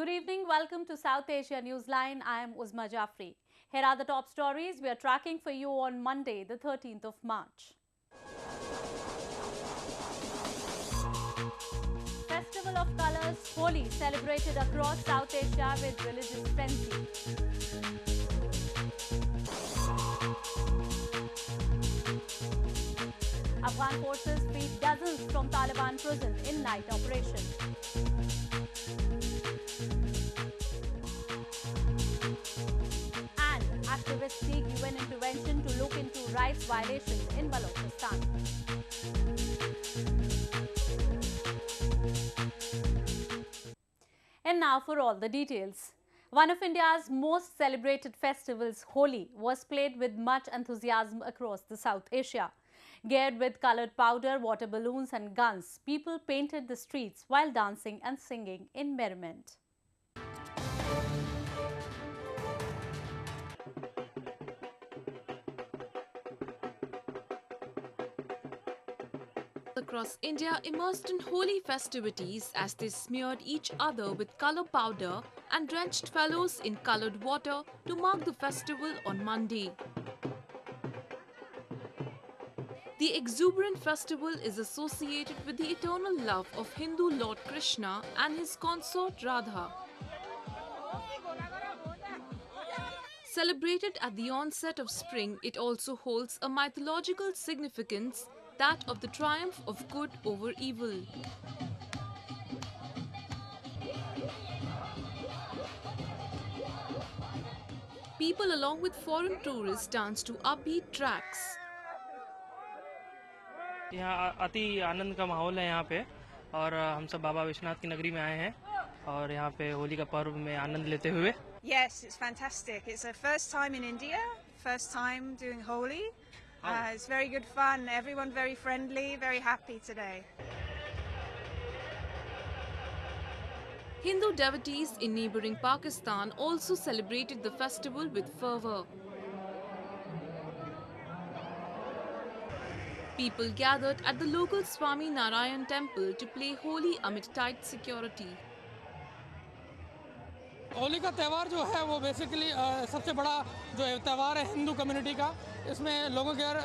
Good evening. Welcome to South Asia Newsline. I am Uzma Jafri. Here are the top stories we are tracking for you on Monday, the 13th of March. Festival of Colors, Holi, celebrated across South Asia with religious frenzy. Afghan forces freed dozens from Taliban prison in night operation. And activists seek UN intervention to look into rights violations in Balochistan. And now for all the details. One of India's most celebrated festivals, Holi, was played with much enthusiasm across the South Asia. Geared with coloured powder, water balloons and guns, people painted the streets while dancing and singing in merriment. Across India immersed in Holi festivities as they smeared each other with colour powder and drenched fellows in coloured water to mark the festival on Monday. The exuberant festival is associated with the eternal love of Hindu Lord Krishna and his consort Radha. Celebrated at the onset of spring, it also holds a mythological significance, that of the triumph of good over evil. People along with foreign tourists dance to upbeat tracks. यहाँ अति आनंद का माहौल है यहाँ पे और हम सब बाबा विश्वनाथ की नगरी में आए हैं और यहाँ पे होली का पर्व में आनंद लेते हुए. Yes, it's fantastic. It's the first time in India, first time doing Holi. It's very good fun. Everyone very friendly, very happy today. Hindu devotees in neighbouring Pakistan also celebrated the festival with fervour. People gathered at the local Swami Narayan temple to play Holi amid tight security. Holi का त्यौहार जो है वो basically सबसे बड़ा जो है त्यौहार है हिंदू कम्युनिटी का. इसमें लोगों के घर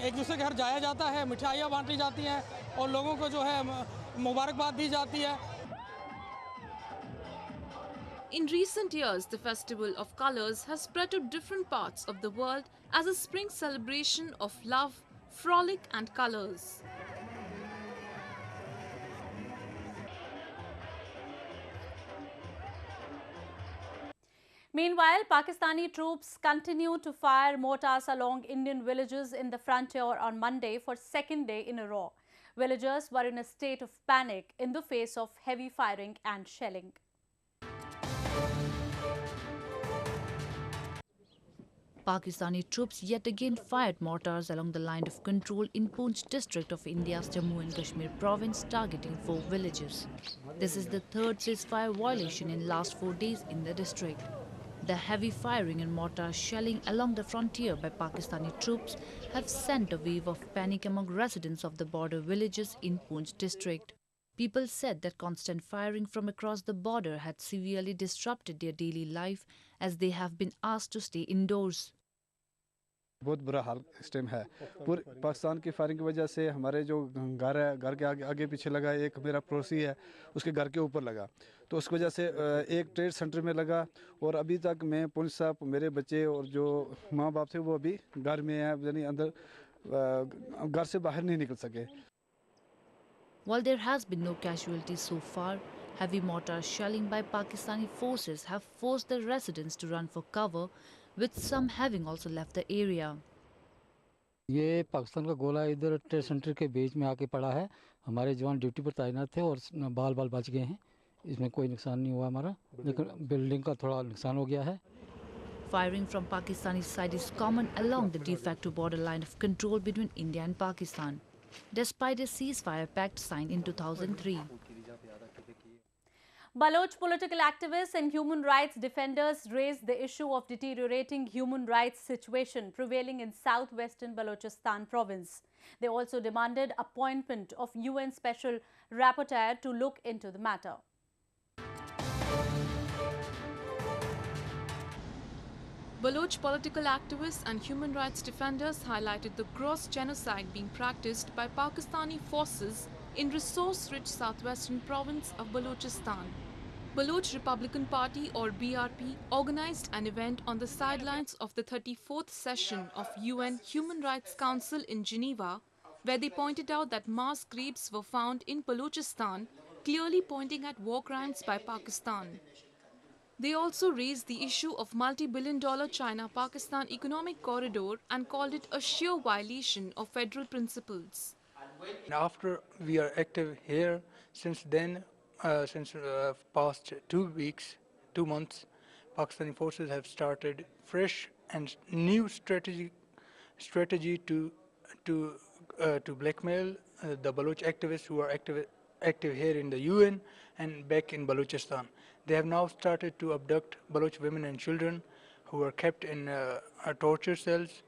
एक दूसरे के घर जाया जाता है, मिठाइयाँ बांटी जाती हैं और लोगों को जो है मुबारकबाद दी जाती है. In recent years, the Festival of Colours has spread to different parts of the world as a spring celebration of love, frolic and colours. Meanwhile, Pakistani troops continue to fire mortars along Indian villages in the frontier on Monday for second day in a row. Villagers were in a state of panic in the face of heavy firing and shelling. Pakistani troops yet again fired mortars along the line of control in Poonch district of India's Jammu and Kashmir province, targeting 4 villages. This is the third ceasefire violation in last 4 days in the district. The heavy firing and mortar shelling along the frontier by Pakistani troops have sent a wave of panic among residents of the border villages in Poonch district. People said that constant firing from across the border had severely disrupted their daily life as they have been asked to stay indoors. बहुत बुरा हाल इस time है. पूरे पाकिस्तान की firing की वजह से हमारे जो घर है, घर के आगे पीछे लगा, एक मेरा पड़ोसी है उसके घर के ऊपर लगा, तो उस वजह से एक ट्रेड सेंटर में लगा और अभी तक मैं पुलिस साहब, मेरे बच्चे और जो माँ बाप थे वो अभी घर में हैं, यानी अंदर घर से बाहर नहीं निकल सके. While there has been no casualties so far, heavy mortar shelling by Pakistani forces have forced the residents to run for cover, with some having also left the area. ये पाकिस्तान का गोला इधर ट्रेड सेंटर के बीच में आके पड़ा है. हमारे जवान ड्यूटी पर तैनात थे और बाल बच गए हैं. इसमें कोई नुकसान नहीं हुआ हमारा, लेकिन बिल्डिंग का थोड़ा नुकसान हो गया है. Firing from Pakistani side is common along the de facto borderline of control between India and Pakistan, despite a ceasefire pact signed in 2003. Baloch political activists and human rights defenders raised the issue of deteriorating human rights situation prevailing in southwestern Balochistan province. They also demanded appointment of UN Special Rapporteur to look into the matter. Baloch political activists and human rights defenders highlighted the gross genocide being practiced by Pakistani forces in resource-rich southwestern province of Balochistan. Baloch Republican Party or BRP organized an event on the sidelines of the 34th session of UN Human Rights Council in Geneva, where they pointed out that mass graves were found in Balochistan, clearly pointing at war crimes by Pakistan. They also raised the issue of multi-billion-dollar China-Pakistan economic corridor and called it a sheer violation of federal principles. After we are active here, since then, since past 2 weeks, 2 months, Pakistani forces have started fresh and new strategy to blackmail the Baloch activists who are active here in the UN and back in Balochistan. They have now started to abduct Baloch women and children who are kept in torture cells.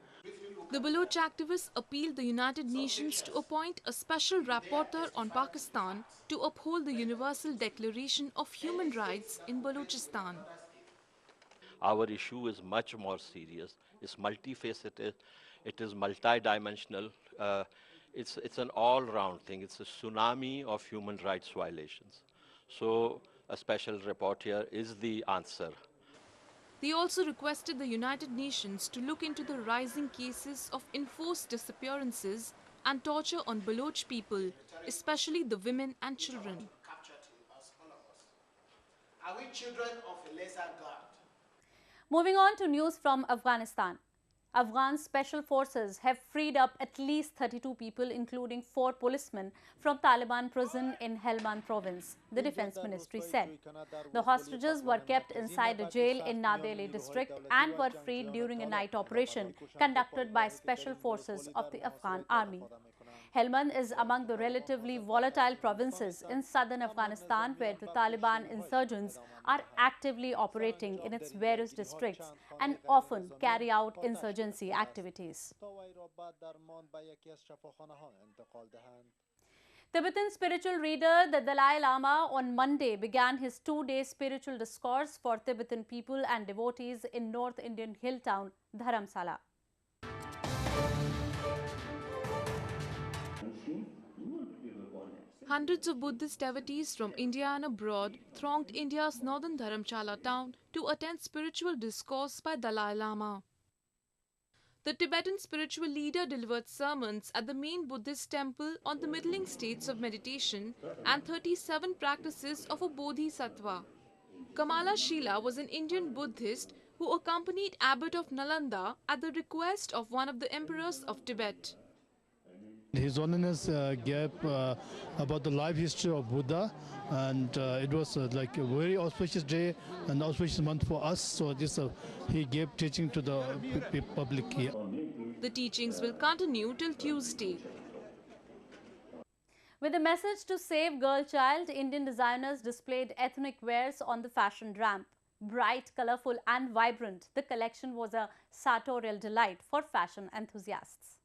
The Baloch activists appealed the United Nations to appoint a special rapporteur on Pakistan to uphold the Universal Declaration of Human Rights in Balochistan. Our issue is much more serious. It's multifaceted. It is multidimensional. It's an all-round thing. It's a tsunami of human rights violations. So a special rapporteur is the answer. They also requested the United Nations to look into the rising cases of enforced disappearances and torture on Baloch people, especially the women and children. Are we children of a lesser God? Moving on to news from Afghanistan. Afghan special forces have freed up at least 32 people, including 4 policemen, from Taliban prison in Helmand province, the defense ministry said. The hostages were kept inside a jail in Nadeli district and were freed during a night operation conducted by special forces of the Afghan army. Helmand is among the relatively volatile provinces in southern Afghanistan where the Taliban insurgents are actively operating in its various districts and often carry out insurgency activities. Tibetan spiritual leader, the Dalai Lama, on Monday began his 2-day spiritual discourse for Tibetan people and devotees in North Indian hill town Dharamsala. Hundreds of Buddhist devotees from India and abroad thronged India's northern Dharamshala town to attend spiritual discourse by Dalai Lama. The Tibetan spiritual leader delivered sermons at the main Buddhist temple on the middling states of meditation and 37 practices of a bodhisattva. Kamala Shila was an Indian Buddhist who accompanied Abbot of Nalanda at the request of one of the emperors of Tibet. His Holiness gave about the life history of Buddha, and it was like a very auspicious day and auspicious month for us. So this he gave teaching to the public here. The teachings will continue till Tuesday. With a message to save girl child, Indian designers displayed ethnic wares on the fashion ramp. Bright, colorful and vibrant, the collection was a sartorial delight for fashion enthusiasts.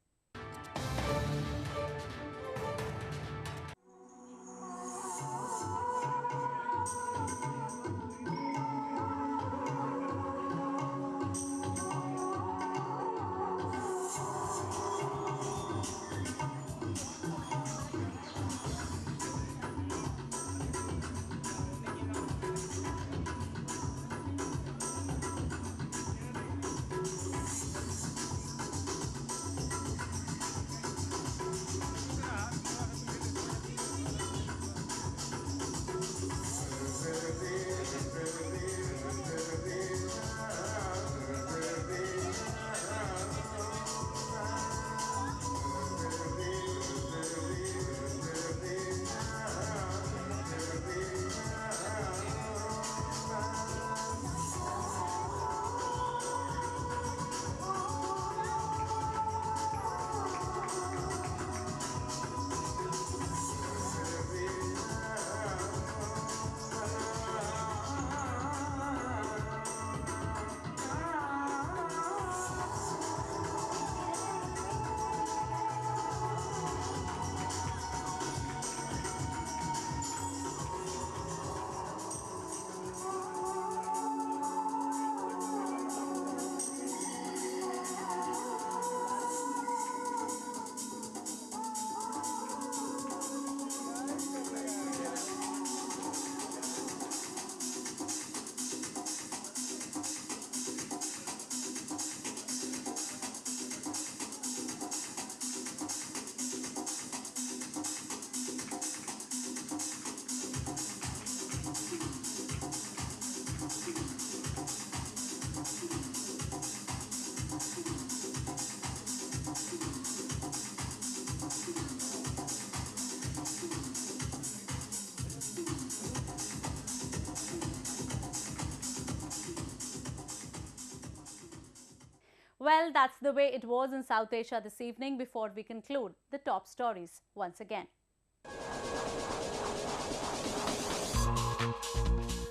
Well, that's the way it was in South Asia this evening. Before we conclude, the top stories once again.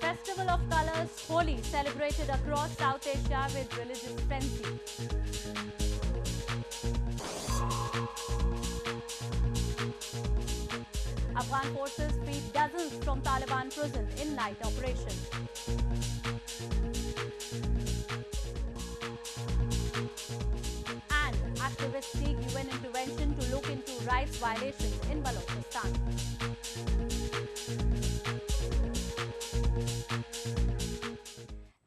Festival of Colors, Holi, celebrated across South Asia with religious frenzy. Afghan forces freed dozens from Taliban prison in night operation. And activists seek UN intervention to look into rights violations in Balochistan.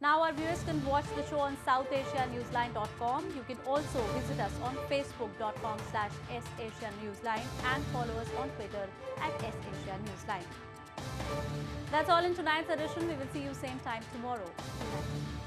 Now our viewers can watch the show on SouthAsiaNewsline.com. You can also visit us on Facebook.com/SAsiaNewsline and follow us on Twitter @SAsiaNewsline. That's all in tonight's edition. We will see you same time tomorrow. Good night.